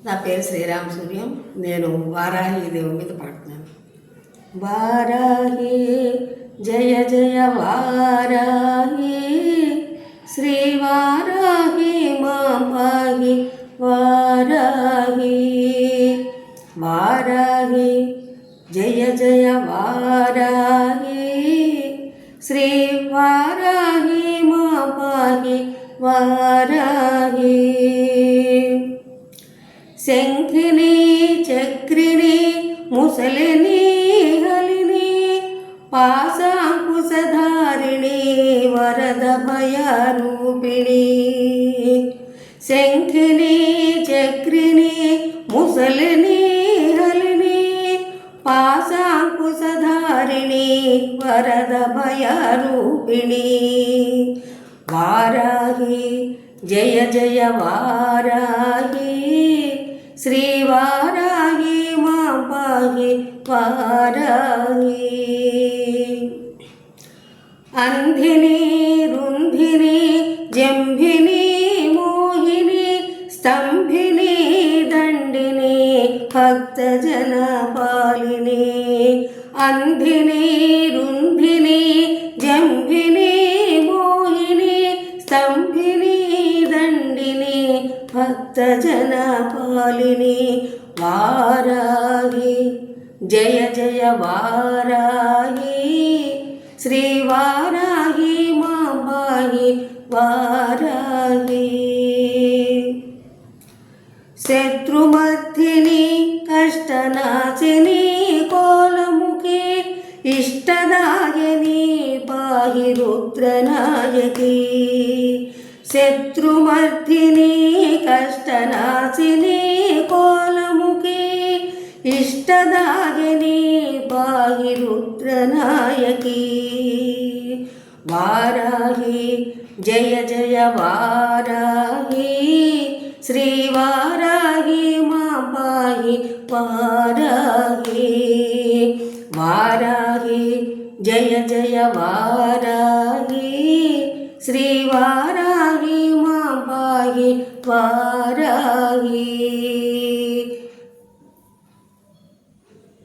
నా పేరు శ్రీరామ సూర్యం. నేను వారాహి దేవి మీద పాడుతున్నాను. వారాహి జయ జయ వారాహి, శ్రీ వారాహి మా పాహి వారాహి. వారాహి జయ జయ వారాహి, శ్రీ వారాహి మా పాహి వారాహి. శంఖిని చక్రిని ముసలిని హలిని, పాశాంకుశధారిణి వరద భయరూపిణి. శంఖిని చక్రిని ముసలిని హలిని, పాశాంకుశధారిణి వరద భయరూపిణి. వారాహి జయ జయ వారాహి, శ్రీ వారాహి మా పాహి వారాహి. అంధిని రుంధిని జంభిని మోహిని, స్తంభిని దండిని భక్తజన పాలిని. అంధిని రుంధిని జంభిని మోహిని, స్తంభిని దండిని భక్తజన పాలిని. వారాహి జయ జయ వారాహి, శ్రీ వారాహి మా పాహి వారాహి. శత్రుమర్థిని కష్టనాశిని కోలముఖి, ఇష్టదాయని పాహి రుద్రనాయకి. శత్రుమర్థిని కష్టనాశిని కోలముఖి, ఇష్టదాయని పాహి రుద్రనాయకి. వారాహి జయ జయ వారాహి, శ్రీ వారాహి మా పాహి వారాహి. వారాహి జయ జయ వారాహి, శ్రీ వారాహి మా పాహి వారాహి.